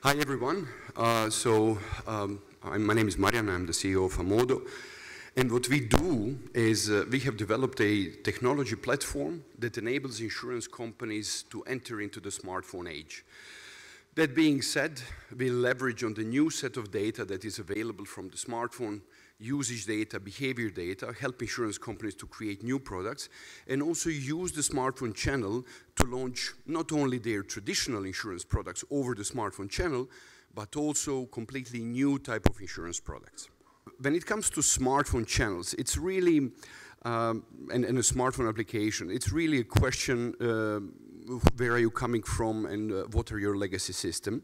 Hi everyone. My name is MARIJAN, I'm the CEO of AMODO. And what we do is we have developed a technology platform that enables insurance companies to enter into the smartphone age. That being said, we leverage on the new set of data that is available from the smartphone, usage data, behavior data, help insurance companies to create new products, and also use the smartphone channel to launch not only their traditional insurance products over the smartphone channel, but also completely new type of insurance products. When it comes to smartphone channels, it's really, and a smartphone application, it's really a question, where are you coming from and what are your legacy systems?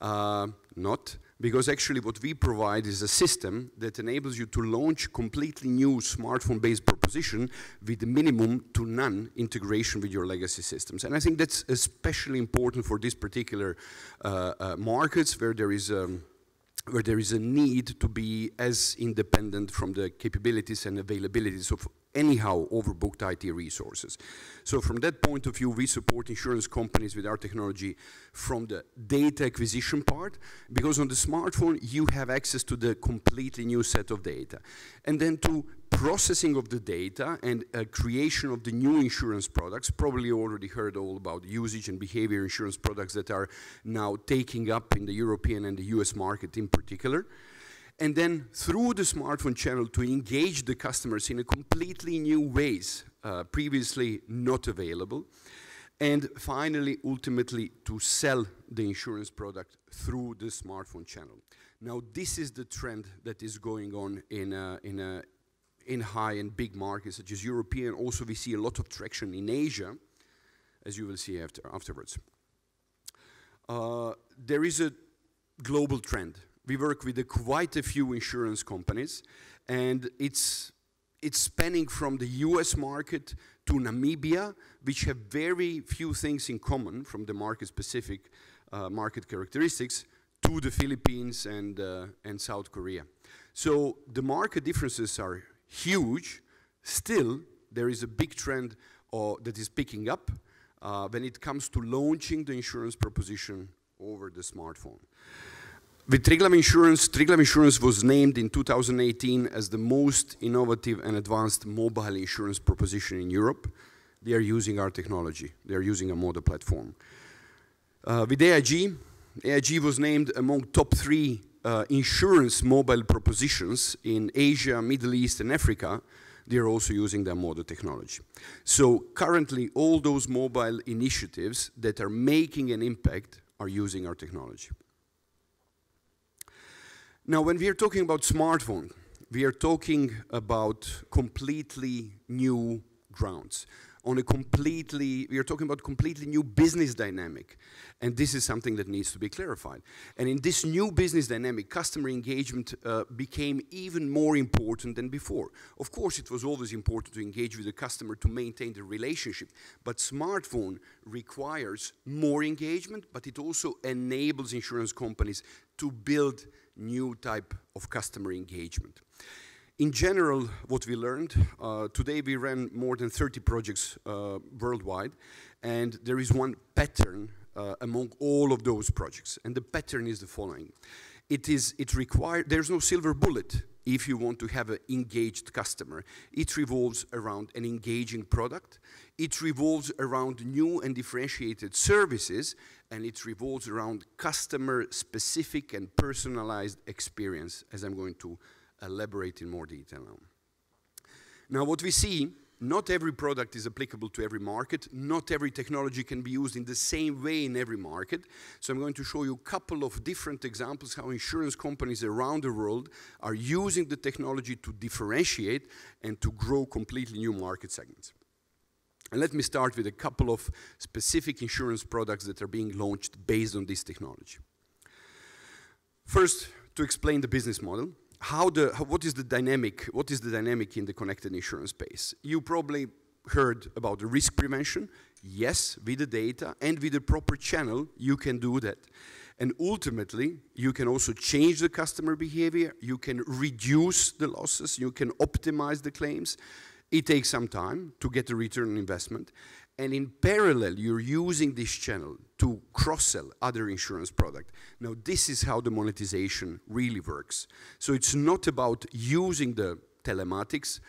Not, because actually what we provide is a system that enables you to launch completely new smartphone-based proposition with minimum to none integration with your legacy systems. And I think that's especially important for this particular markets where there is a need to be as independent from the capabilities and availabilities of anyhow overbooked IT resources. So from that point of view, we support insurance companies with our technology from the data acquisition part, because on the smartphone you have access to the completely new set of data. And then to processing of the data and creation of the new insurance products. Probably you already heard all about usage and behavior insurance products that are now taking up in the European and the US market in particular. And then through the smartphone channel to engage the customers in a completely new ways, previously not available. And finally, ultimately, to sell the insurance product through the smartphone channel. Now, this is the trend that is going on in high and big markets such as European. Also, we see a lot of traction in Asia, as you will see afterwards. There is a global trend. We work with quite a few insurance companies, and it's spanning from the US market to Namibia, which have very few things in common from the market-specific market characteristics, to the Philippines and South Korea. So the market differences are huge. Still, there is a big trend that is picking up when it comes to launching the insurance proposition over the smartphone. With Triglav Insurance was named in 2018 as the most innovative and advanced mobile insurance proposition in Europe. They are using our technology. They are using a AMODO platform. With AIG was named among top 3 insurance mobile propositions in Asia, Middle East, and Africa. They are also using the AMODO technology. So currently, all those mobile initiatives that are making an impact are using our technology. Now, when we are talking about smartphone, we are talking about completely new grounds. We are talking about completely new business dynamic. And this is something that needs to be clarified. And in this new business dynamic, customer engagement became even more important than before. Of course, it was always important to engage with the customer to maintain the relationship. But smartphone requires more engagement, but it also enables insurance companies to build new type of customer engagement. In general, what we learned, today we ran more than 30 projects worldwide, and there is one pattern among all of those projects, and the pattern is the following. There's no silver bullet if you want to have an engaged customer. It revolves around an engaging product, it revolves around new and differentiated services, and it revolves around customer-specific and personalized experience, as I'm going to elaborate in more detail now. Now, what we see, not every product is applicable to every market. Not every technology can be used in the same way in every market. So I'm going to show you a couple of different examples how insurance companies around the world are using the technology to differentiate and to grow completely new market segments. And let me start with a couple of specific insurance products that are being launched based on this technology. First, to explain the business model. What is the dynamic in the connected insurance space? You probably heard about the risk prevention. Yes, with the data and with the proper channel, you can do that. And ultimately, you can also change the customer behavior. You can reduce the losses. You can optimize the claims. It takes some time to get a return on investment. and in parallel, you're using this channel to cross-sell other insurance products. Now, this is how the monetization really works. So it's not about using the telematics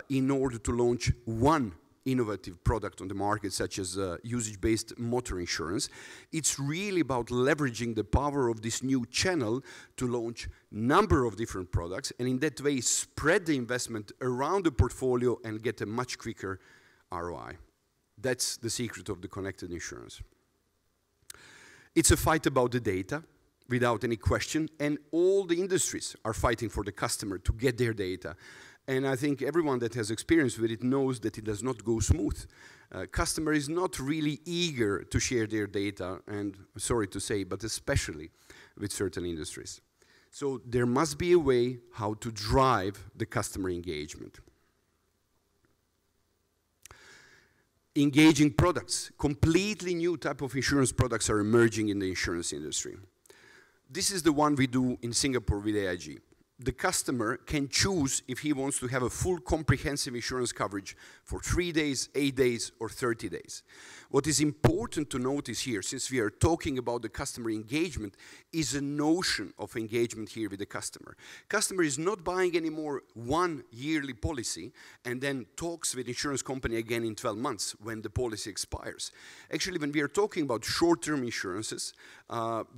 in order to launch one innovative product on the market, such as usage-based motor insurance. It's really about leveraging the power of this new channel to launch a number of different products, and in that way spread the investment around the portfolio and get a much quicker ROI. That's the secret of the connected insurance. It's a fight about the data, without any question, and all the industries are fighting for the customer to get their data. And I think everyone that has experience with it knows that it does not go smooth. Customer is not really eager to share their data, and sorry to say, but especially with certain industries. So there must be a way how to drive the customer engagement. Engaging products. Completely new type of insurance products are emerging in the insurance industry. This is the one we do in Singapore with AIG. The customer can choose if he wants to have a full comprehensive insurance coverage for 3 days, 8 days, or 30 days. What is important to notice here, since we are talking about the customer engagement, is a notion of engagement here with the customer. Customer is not buying anymore one yearly policy and then talks with insurance company again in 12 months when the policy expires. Actually, when we are talking about short-term insurances,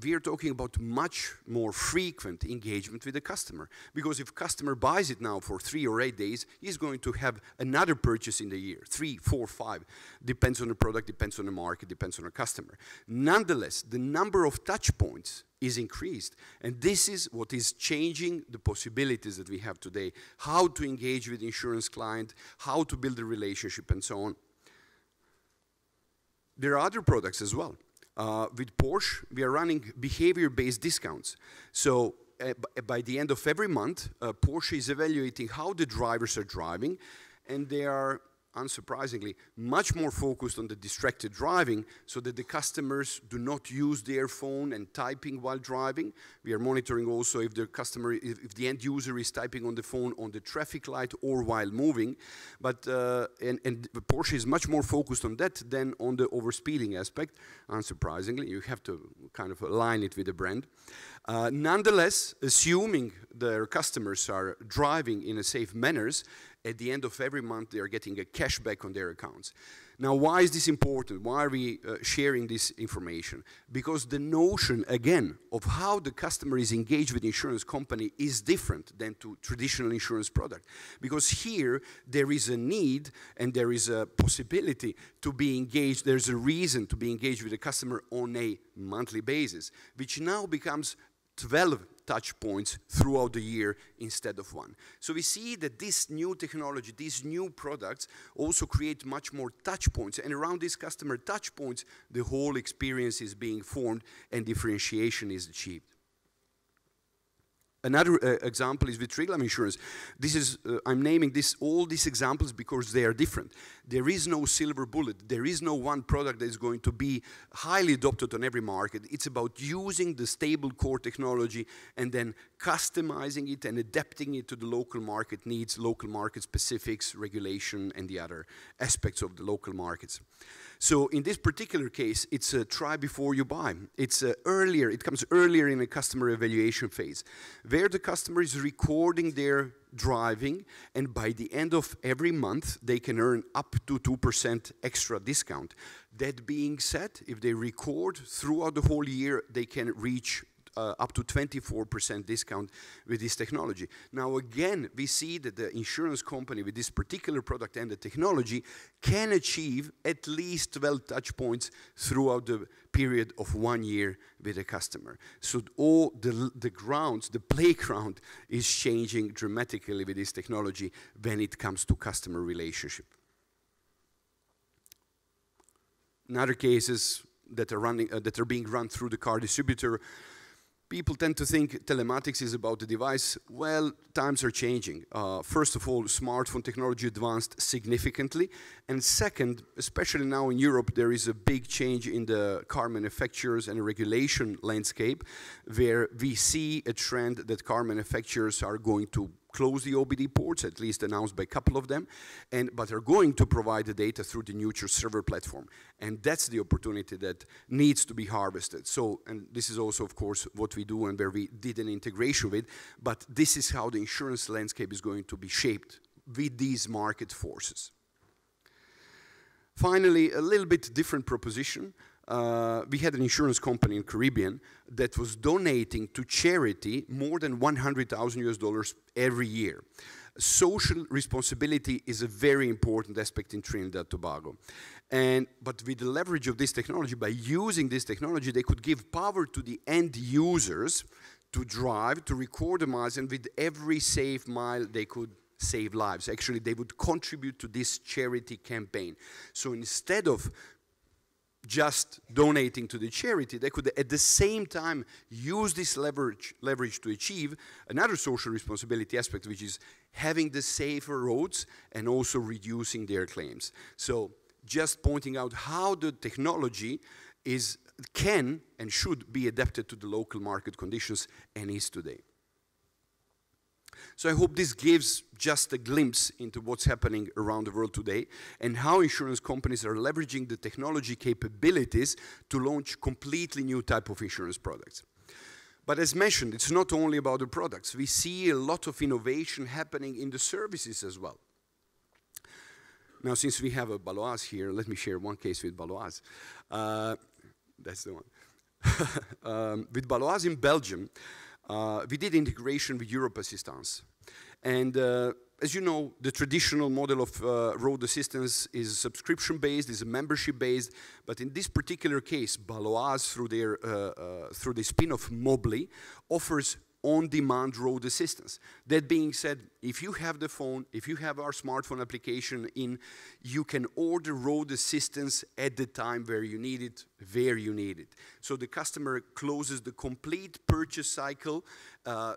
we are talking about much more frequent engagement with the customer. Because if customer buys it now for 3 or 8 days, he's going to have another purchase in the year, 3, 4, 5. Depends on the product, depends on the market, depends on the customer. Nonetheless, the number of touch points is increased. And this is what is changing the possibilities that we have today. How to engage with insurance client, how to build a relationship, and so on. There are other products as well. With Porsche, we are running behavior-based discounts. So by the end of every month, Porsche is evaluating how the drivers are driving, and they are, unsurprisingly, much more focused on the distracted driving so that the customers do not use their phone and typing while driving. We are monitoring also if the customer, if the end user is typing on the phone on the traffic light or while moving. But, and Porsche is much more focused on that than on the overspeeding aspect, unsurprisingly. You have to kind of align it with the brand. Nonetheless, assuming their customers are driving in a safe manners, at the end of every month they are getting a cashback on their accounts. Now, why is this important? Why are we sharing this information? Because the notion, again, of how the customer is engaged with the insurance company is different than to traditional insurance product. Because here, there is a need and there is a possibility to be engaged, there's a reason to be engaged with the customer on a monthly basis, which now becomes 12 touch points throughout the year instead of one. So we see that this new technology, these new products also create much more touch points, and around these customer touch points, the whole experience is being formed and differentiation is achieved. Another example is with Triglam Insurance. This is, I'm naming all these examples because they are different. There is no silver bullet. There is no one product that is going to be highly adopted on every market. It's about using the stable core technology and then customizing it and adapting it to the local market needs, local market specifics, regulation, and the other aspects of the local markets. So in this particular case, it's a try before you buy. It's earlier, it comes earlier in a customer evaluation phase, where the customer is recording their driving, and by the end of every month, they can earn up to 2% extra discount. That being said, if they record throughout the whole year, they can reach up to 24% discount with this technology. Now again, we see that the insurance company with this particular product and the technology can achieve at least 12 touch points throughout the period of 1 year with a customer. So all the grounds, the playground is changing dramatically with this technology when it comes to customer relationship. In other cases that are being run through the car distributor, people tend to think telematics is about the device. Well, times are changing. First of all, smartphone technology advanced significantly. And second, especially now in Europe, there is a big change in the car manufacturers and regulation landscape, where we see a trend that car manufacturers are going to close the OBD ports, at least announced by a couple of them, but are going to provide the data through the Nuture server platform. And that's the opportunity that needs to be harvested. So, and this is also, of course, what we do and where we did an integration with, but this is how the insurance landscape is going to be shaped with these market forces. Finally, a little bit different proposition. We had an insurance company in Caribbean that was donating to charity more than $100,000 every year. Social responsibility is a very important aspect in Trinidad and Tobago. But with the leverage of this technology, by using this technology, they could give power to the end users to drive, to record the miles, and with every saved mile, they could save lives. Actually, they would contribute to this charity campaign. So instead of just donating to the charity, they could at the same time use this leverage to achieve another social responsibility aspect, which is having the safer roads and also reducing their claims. So just pointing out how the technology can and should be adapted to the local market conditions and is today. So I hope this gives just a glimpse into what's happening around the world today and how insurance companies are leveraging the technology capabilities to launch completely new type of insurance products. But as mentioned, it's not only about the products. We see a lot of innovation happening in the services as well. Now, since we have a Baloise here, let me share one case with Baloise. That's the one. With Baloise in Belgium, we did integration with Europe Assistance. And as you know, the traditional model of road assistance is subscription-based, is membership-based, but in this particular case, Baloise, through the spin-off Mobly, offers on-demand road assistance. That being said, if you have the phone, if you have our smartphone application in, you can order road assistance at the time where you need it, So the customer closes the complete purchase cycle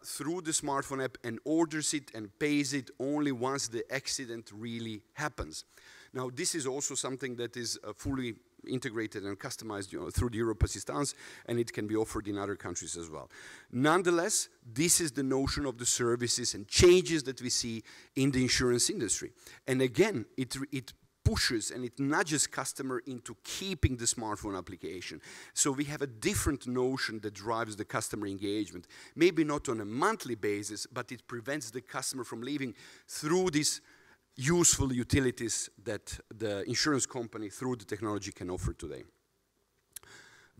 through the smartphone app and orders it and pays it only once the accident really happens. Now, this is also something that is fully integrated and customized through the Europe Assistance, and it can be offered in other countries as well. Nonetheless, this is the notion of the services and changes that we see in the insurance industry. And again, it pushes and it nudges customer into keeping the smartphone application. So we have a different notion that drives the customer engagement. Maybe not on a monthly basis, but it prevents the customer from leaving through this useful utilities that the insurance company through the technology can offer today.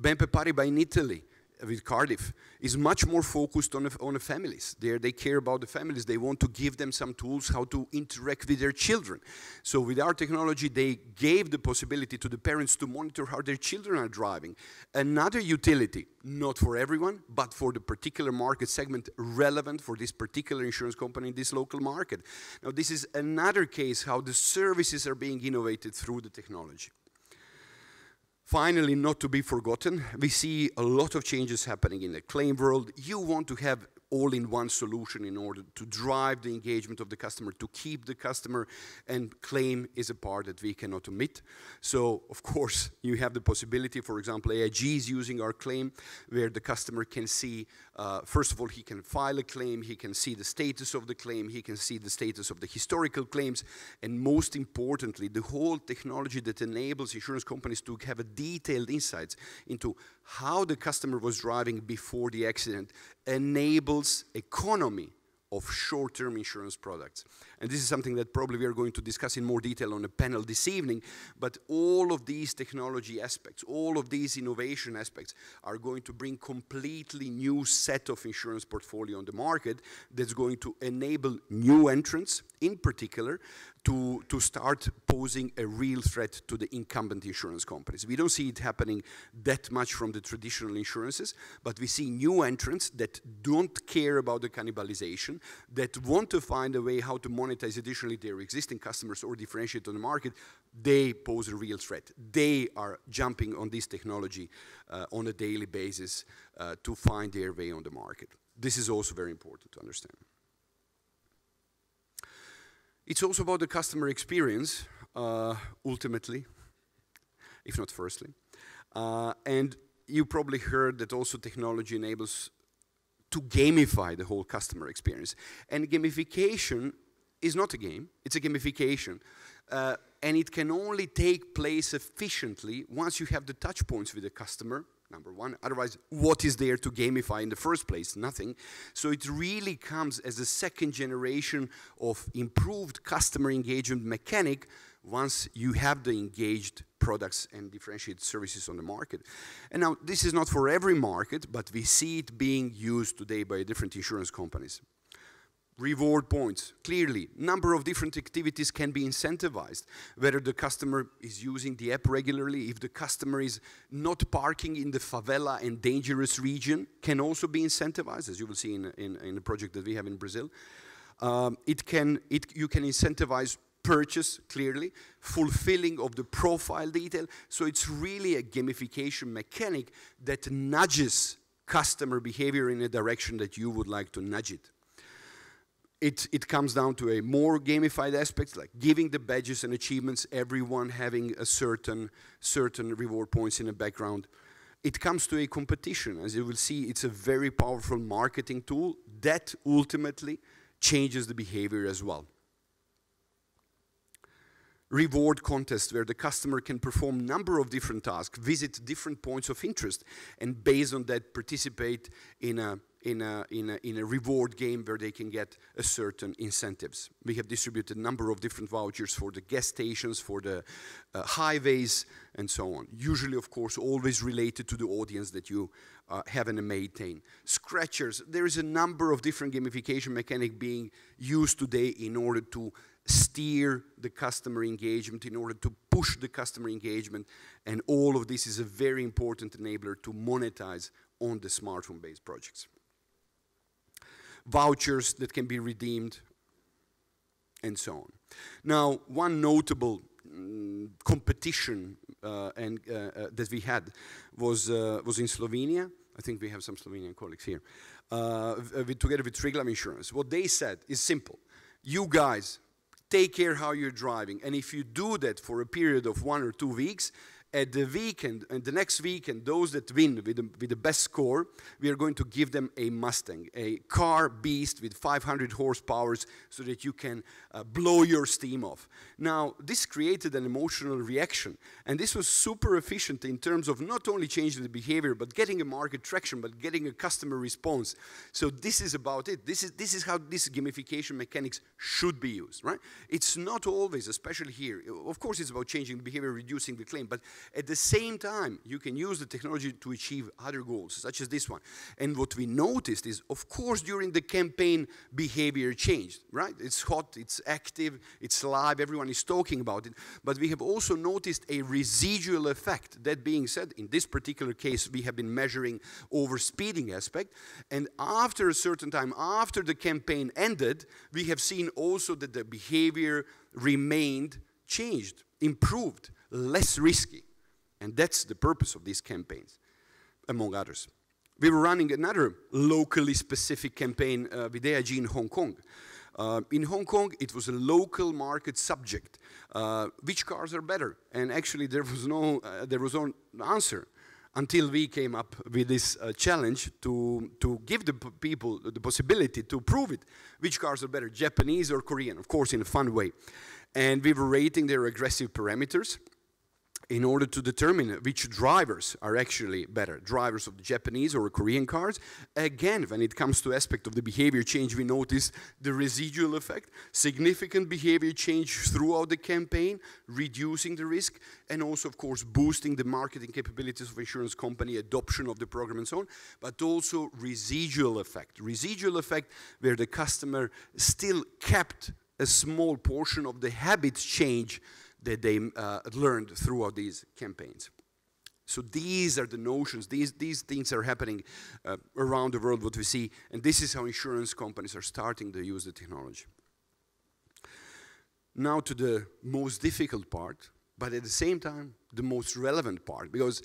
BNP Paribas in Italy with Cardiff is much more focused on the families. They care about the families. They want to give them some tools how to interact with their children. So with our technology, they gave the possibility to the parents to monitor how their children are driving. Another utility, not for everyone, but for the particular market segment relevant for this particular insurance company in this local market. Now, this is another case how the services are being innovated through the technology. Finally, not to be forgotten, we see a lot of changes happening in the claim world. You want to have all-in-one solution in order to drive the engagement of the customer, to keep the customer, and claim is a part that we cannot omit. So, of course, you have the possibility, for example, AIG is using our claim, where the customer can see, first of all, he can file a claim, he can see the status of the claim, he can see the status of the historical claims, and most importantly, the whole technology that enables insurance companies to have a detailed insights into how the customer was driving before the accident enables economy of short-term insurance products. And this is something that probably we are going to discuss in more detail on a panel this evening, but all of these technology aspects, all of these innovation aspects are going to bring completely new set of insurance portfolio on the market that's going to enable new entrants, in particular, to start posing a real threat to the incumbent insurance companies. We don't see it happening that much from the traditional insurances, but we see new entrants that don't care about the cannibalization, that want to find a way how to monetize additionally their existing customers or differentiate on the market. They pose a real threat. They are jumping on this technology on a daily basis to find their way on the market. This is also very important to understand. It's also about the customer experience, ultimately, if not firstly. And you probably heard that also technology enables to gamify the whole customer experience. And gamification is not a game, it's a gamification. And it can only take place efficiently once you have the touch points with the customer, number one. Otherwise, what is there to gamify in the first place? Nothing. So it really comes as a second generation of improved customer engagement mechanic once you have the engaged products and differentiated services on the market. And now, this is not for every market, but we see it being used today by different insurance companies. Reward points, clearly, number of different activities can be incentivized. Whether the customer is using the app regularly, if the customer is not parking in the favela and dangerous region, can also be incentivized, as you will see in the project that we have in Brazil. You can incentivize purchase, clearly, fulfilling of the profile detail. So it's really a gamification mechanic that nudges customer behavior in a direction that you would like to nudge it. It comes down to a more gamified aspect, like giving the badges and achievements, everyone having a certain reward points in the background. It comes to a competition. As you will see, it's a very powerful marketing tool that ultimately changes the behavior as well. Reward contest, where the customer can perform a number of different tasks, visit different points of interest, and based on that participate in a reward game where they can get a certain incentives. We have distributed a number of different vouchers for the gas stations, for the highways, and so on. Usually, of course, always related to the audience that you have and maintain. Scratchers, there is a number of different gamification mechanics being used today in order to steer the customer engagement, in order to push the customer engagement, and all of this is a very important enabler to monetize on the smartphone-based projects. Vouchers that can be redeemed, and so on. Now, one notable competition that we had was in Slovenia. I think we have some Slovenian colleagues here. Together with Triglav Insurance. What they said is simple. You guys, take care how you're driving, and if you do that for a period of 1 or 2 weeks, at the weekend, and the next weekend, those that win with the best score, we are going to give them a Mustang, a car beast with 500 horsepower so that you can blow your steam off. Now, this created an emotional reaction, and this was super efficient in terms of not only changing the behavior, but getting a market traction, but getting a customer response. So this is about it. This is how this gamification mechanics should be used, right? It's not always, especially here, of course it's about changing behavior, reducing the claim, but at the same time, you can use the technology to achieve other goals, such as this one. And what we noticed is, of course, during the campaign, behavior changed, right? It's hot, it's active, it's live, everyone is talking about it. But we have also noticed a residual effect. That being said, in this particular case, we have been measuring over speeding aspect. And after a certain time, after the campaign ended, we have seen also that the behavior remained changed, improved, less risky. And that's the purpose of these campaigns, among others. We were running another locally specific campaign with AIG in Hong Kong. In Hong Kong, it was a local market subject. Which cars are better? And actually, there was no answer until we came up with this challenge to give the people the possibility to prove it. Which cars are better, Japanese or Korean? Of course, in a fun way. And we were rating their aggressive parameters in order to determine which drivers are actually better, drivers of the Japanese or Korean cars. Again, when it comes to aspect of the behavior change, we notice the residual effect, significant behavior change throughout the campaign, reducing the risk, and also, of course, boosting the marketing capabilities of insurance company, adoption of the program and so on, but also residual effect. Residual effect where the customer still kept a small portion of the habit change that they learned throughout these campaigns. So these are the notions, these things are happening around the world, what we see, and this is how insurance companies are starting to use the technology. Now to the most difficult part, but at the same time, the most relevant part, because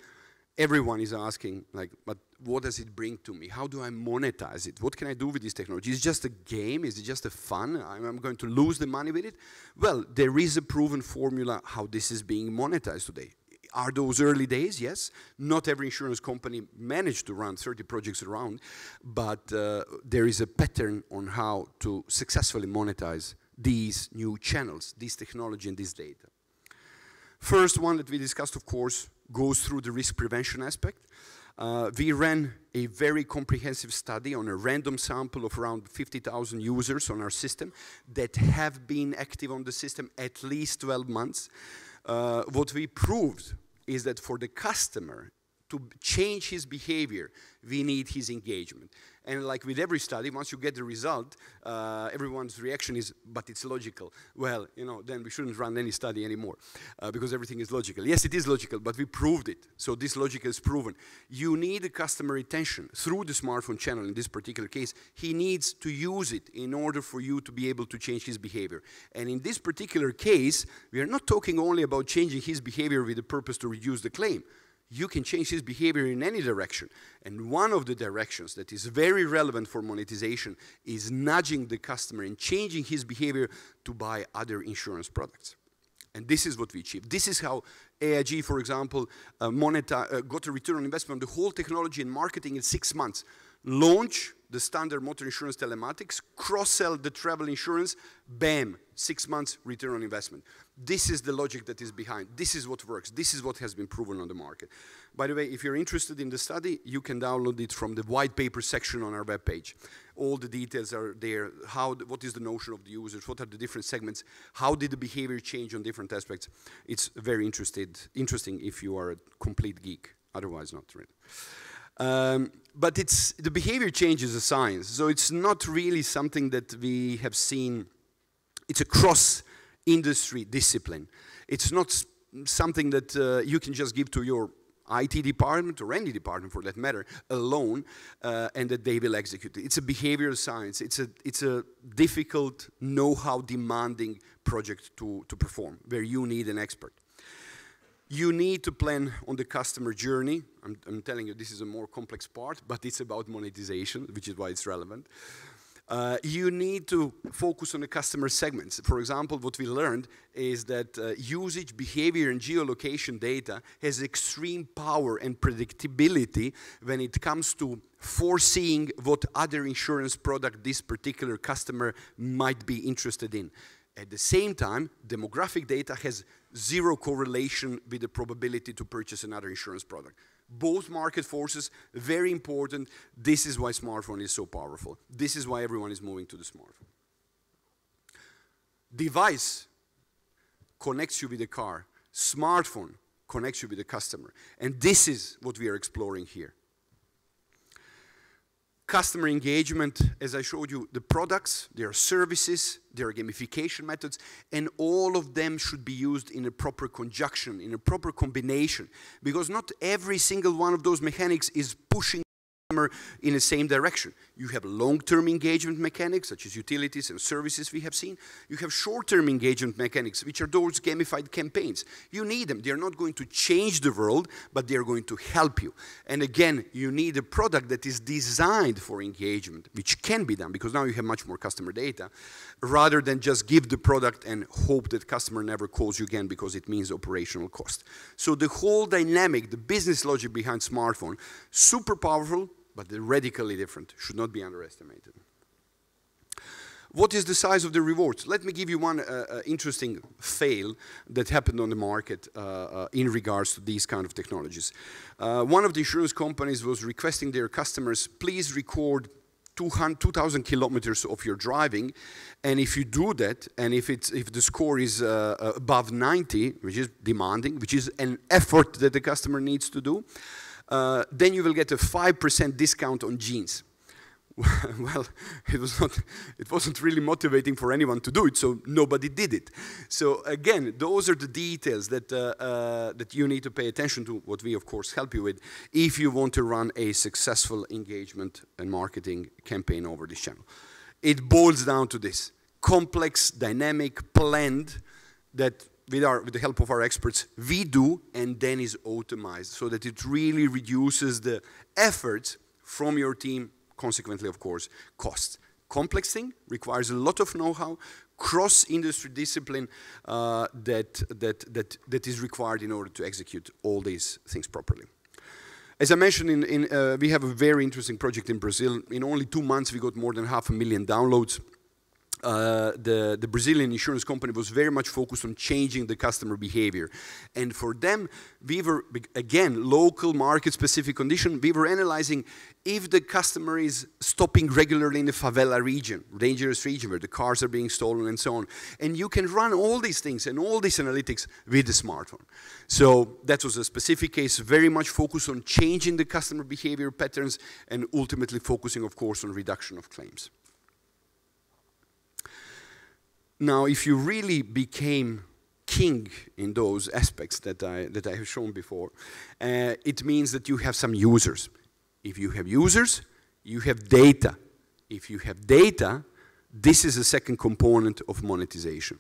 everyone is asking, like, but what does it bring to me? How do I monetize it? What can I do with this technology? Is it just a game? Is it just a fun? I'm going to lose the money with it? Well, there is a proven formula how this is being monetized today. Are those early days? Yes. Not every insurance company managed to run 30 projects around, but there is a pattern on how to successfully monetize these new channels, this technology and this data. First one that we discussed, of course, goes through the risk prevention aspect. We ran a very comprehensive study on a random sample of around 50,000 users on our system that have been active on the system at least 12 months. What we proved is that for the customer to change his behavior, we need his engagement. And like with every study, once you get the result, everyone's reaction is, but it's logical. Well, you know, then we shouldn't run any study anymore because everything is logical. Yes, it is logical, but we proved it. So this logic is proven. You need a customer retention through the smartphone channel. In this particular case, he needs to use it in order for you to be able to change his behavior. And in this particular case, we are not talking only about changing his behavior with the purpose to reduce the claim. You can change his behavior in any direction. And one of the directions that is very relevant for monetization is nudging the customer and changing his behavior to buy other insurance products. And this is what we achieved. This is how AIG, for example, got a return on investment on the whole technology and marketing in 6 months. Launch the standard motor insurance telematics, cross-sell the travel insurance, bam, 6 months return on investment. This is the logic that is behind. This is what works. This is what has been proven on the market. By the way, if you're interested in the study, you can download it from the white paper section on our webpage. All the details are there. What is the notion of the users? What are the different segments? How did the behavior change on different aspects? It's very interesting if you are a complete geek. Otherwise, not really. But the behavior change is a science, so it's not really something that we have seen. It's a cross-industry discipline. It's not something that you can just give to your IT department, or any department for that matter, alone, and that they will execute it. It's a behavioral science. It's a difficult, know-how demanding project to perform, where you need an expert. You need to plan on the customer journey. I'm telling you, this is a more complex part, but it's about monetization, which is why it's relevant. You need to focus on the customer segments. For example, what we learned is that usage, behavior, and geolocation data has extreme power and predictability when it comes to foreseeing what other insurance product this particular customer might be interested in. At the same time, demographic data has zero correlation with the probability to purchase another insurance product. Both market forces, very important. This is why smartphone is so powerful. This is why everyone is moving to the smartphone. Device connects you with the car. Smartphone connects you with the customer. And this is what we are exploring here. Customer engagement, as I showed you, the products, their services, their gamification methods, and all of them should be used in a proper conjunction, in a proper combination, because not every single one of those mechanics is pushing the customer in the same direction. You have long-term engagement mechanics, such as utilities and services we have seen. You have short-term engagement mechanics, which are those gamified campaigns. You need them. They're not going to change the world, but they're going to help you. And again, you need a product that is designed for engagement, which can be done, because now you have much more customer data, rather than just give the product and hope that customer never calls you again because it means operational cost. So the whole dynamic, the business logic behind smartphone, super powerful, but they're radically different, should not be underestimated. What is the size of the rewards? Let me give you one interesting fail that happened on the market in regards to these kind of technologies. One of the insurance companies was requesting their customers, please record 2,000 kilometers of your driving, and if you do that, and if the score is above 90, which is demanding, which is an effort that the customer needs to do, then you will get a 5% discount on jeans. Well, it wasn't really motivating for anyone to do it, so nobody did it. So again, those are the details that, that you need to pay attention to, what we of course help you with, if you want to run a successful engagement and marketing campaign over this channel. It boils down to this: complex, dynamic, planned, that with the help of our experts, we do, and then is automated, so that it really reduces the efforts from your team, consequently, of course, cost. Complex thing, requires a lot of know-how. cross-industry discipline that is required in order to execute all these things properly. As I mentioned, we have a very interesting project in Brazil. In only 2 months, we got more than 500,000 downloads. The Brazilian insurance company was very much focused on changing the customer behavior. And for them, we were, again, local market-specific condition, we were analyzing if the customer is stopping regularly in the favela region, dangerous region where the cars are being stolen and so on. And you can run all these things and all these analytics with the smartphone. So that was a specific case, very much focused on changing the customer behavior patterns and ultimately focusing, of course, on reduction of claims. Now, if you really became king in those aspects that I have shown before, it means that you have some users. If you have users, you have data. If you have data, this is the second component of monetization.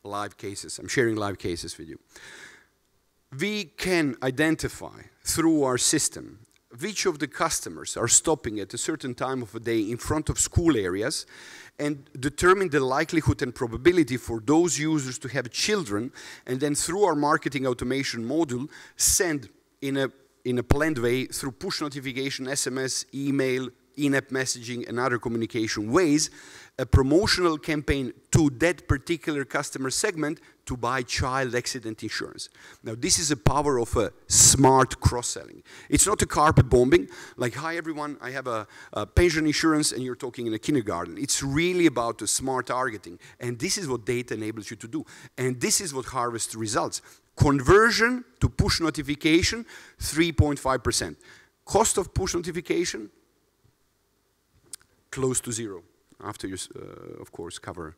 Live cases. I'm sharing live cases with you. We can identify through our system which of the customers are stopping at a certain time of the day in front of school areas and determine the likelihood and probability for those users to have children, and then through our marketing automation module, send in a planned way through push notification, SMS, email, in-app messaging, and other communication ways, a promotional campaign to that particular customer segment to buy child accident insurance. Now, this is the power of a smart cross-selling. It's not a carpet bombing, like, hi everyone, I have a pension insurance, and you're talking in a kindergarten. It's really about a smart targeting, and this is what data enables you to do. And this is what harvests results. Conversion to push notification, 3.5%. Cost of push notification, close to zero, after you, of course, cover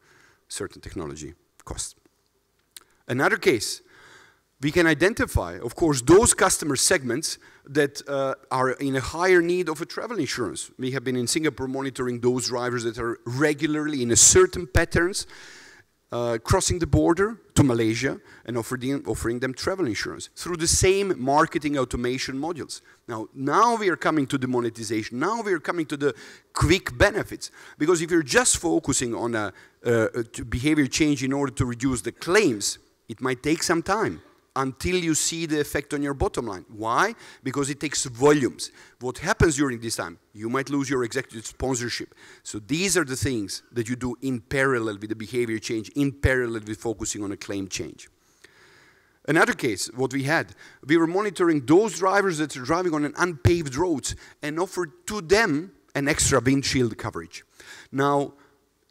certain technology costs. Another case, we can identify, of course, those customer segments that are in a higher need of a travel insurance. We have been in Singapore monitoring those drivers that are regularly in a certain patterns crossing the border to Malaysia and offering them travel insurance through the same marketing automation modules. Now we are coming to the monetization. Now we are coming to the quick benefits. Because if you're just focusing on a behavior change in order to reduce the claims, it might take some time until you see the effect on your bottom line. Why? Because it takes volumes. What happens during this time? You might lose your executive sponsorship. So these are the things that you do in parallel with the behavior change, in parallel with focusing on a claim change. Another case, what we had, we were monitoring those drivers that are driving on an unpaved roads and offered to them an extra windshield coverage. Now,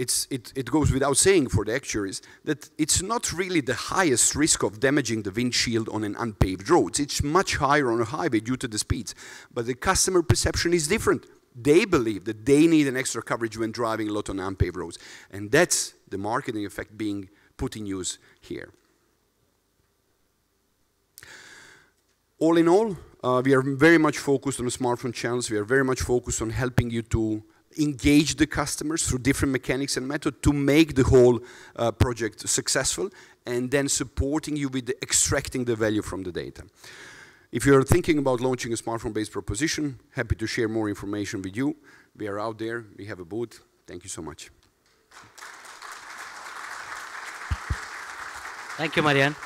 it goes without saying for the actuaries that it's not really the highest risk of damaging the windshield on an unpaved road. It's much higher on a highway due to the speeds. But the customer perception is different. They believe that they need an extra coverage when driving a lot on unpaved roads. And that's the marketing effect being put in use here. All in all, we are very much focused on the smartphone channels. We are very much focused on helping you to engage the customers through different mechanics and methods to make the whole project successful, and then supporting you with extracting the value from the data. If you're thinking about launching a smartphone-based proposition, happy to share more information with you. We are out there. We have a booth. Thank you so much. Thank you, Marijan.